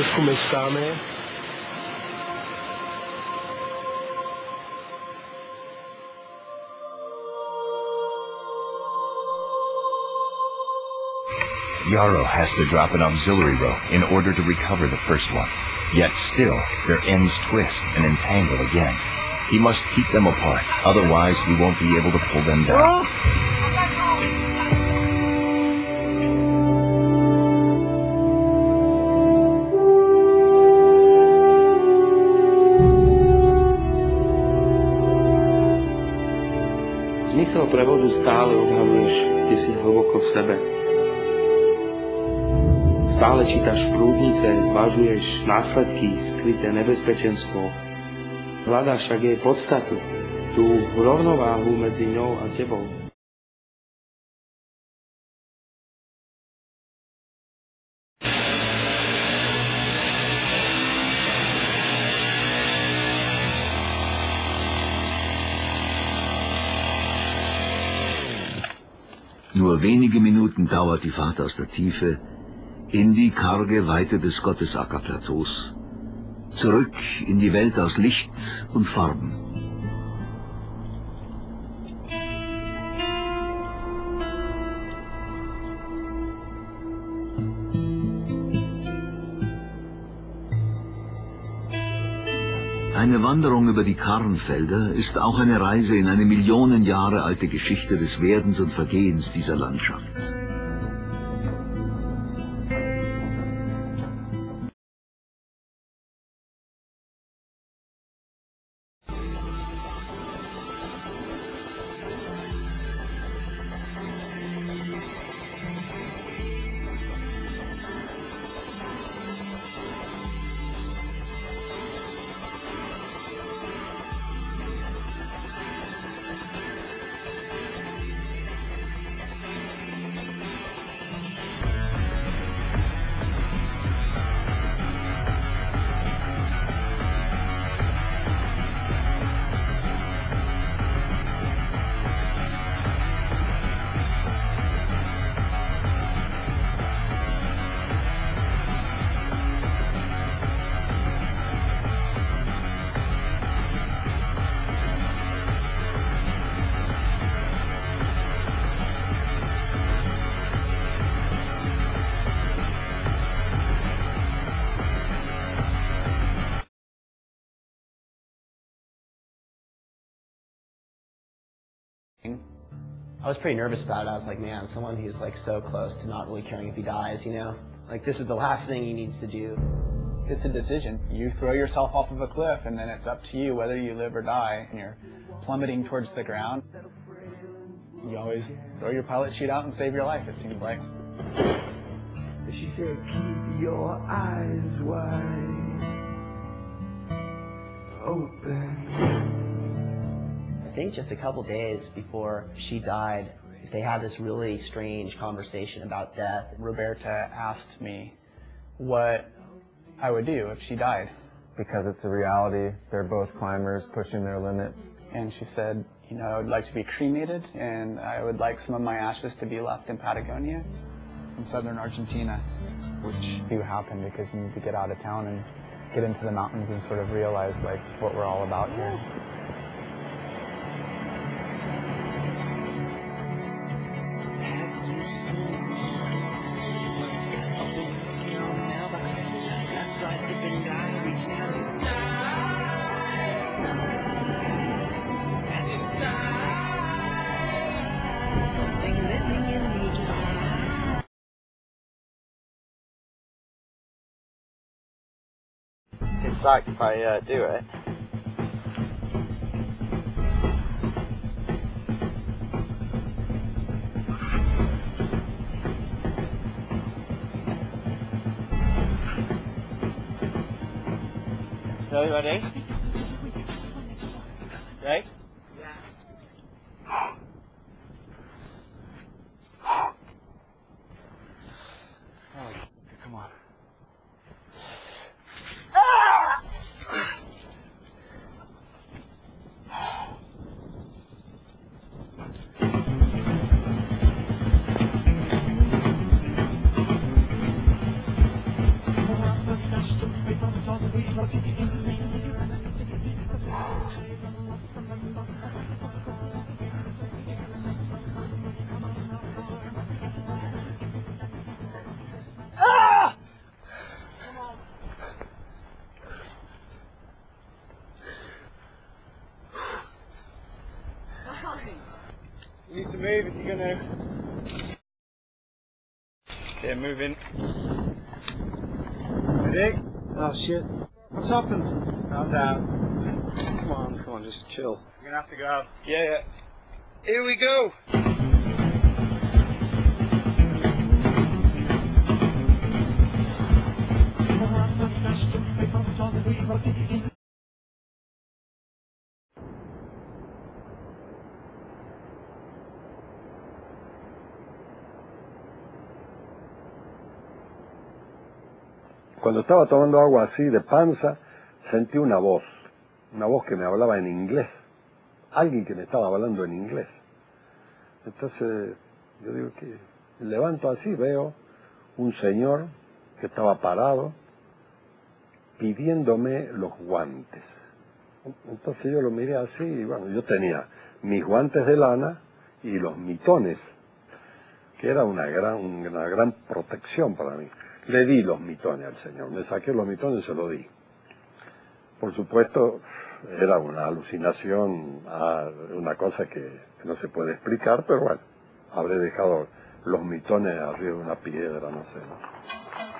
trošku meškáme. Yarrow has to drop an auxiliary row in order to recover the first one. Yet still, their ends twist and entangle again. He must keep them apart, otherwise he won't be able to pull them down. Zmysel prevodu stále odhaluješ, kde si hlboko v sebe. Stále čítaš prúdnice, zvažuješ následky, skryté nebezpečenstvo. Hľadáš však jej podstatu, tú rovnováhu medzi ňou a tebou. Nur wenige Minuten dauert die Fahrt aus der Tiefe in die karge Weite des Gottesackerplateaus, zurück in die Welt aus Licht und Farben. Eine Wanderung über die Karrenfelder ist auch eine Reise in eine Millionen Jahre alte Geschichte des Werdens und Vergehens dieser Landschaft. I was pretty nervous about it. I was like, man, someone who's like so close to not really caring if he dies, you know? Like, this is the last thing he needs to do. It's a decision. You throw yourself off of a cliff, and then it's up to you whether you live or die, and you're plummeting towards the ground. You always throw your pilot chute out and save your life, it seems like. She said, keep your eyes wide open. I think just a couple days before she died, they had this really strange conversation about death. Roberta asked me what I would do if she died. Because it's a reality. They're both climbers pushing their limits. And she said, you know, I would like to be cremated, and I would like some of my ashes to be left in Patagonia, in southern Argentina, which do happen because you need to get out of town and get into the mountains and sort of realize like what we're all about here. It sucks if I do it. So you ready? Ready? Yeah. Oh, come on. move if you're gonna. Okay, moving. Ready? Oh shit. What's happened? Calm down. Come on, just chill. You're gonna have to go. Yeah. Here we go! Cuando estaba tomando agua así de panza, sentí una voz que me hablaba en inglés, alguien que me estaba hablando en inglés. Entonces yo digo que levanto así, veo un señor que estaba parado pidiéndome los guantes. Entonces yo lo miré así y bueno, yo tenía mis guantes de lana y los mitones, que era una gran protección para mí. Le di los mitones al señor, me saqué los mitones y se los di. Por supuesto, era una alucinación, una cosa que no se puede explicar, pero bueno, habré dejado los mitones arriba de una piedra, no sé, ¿no?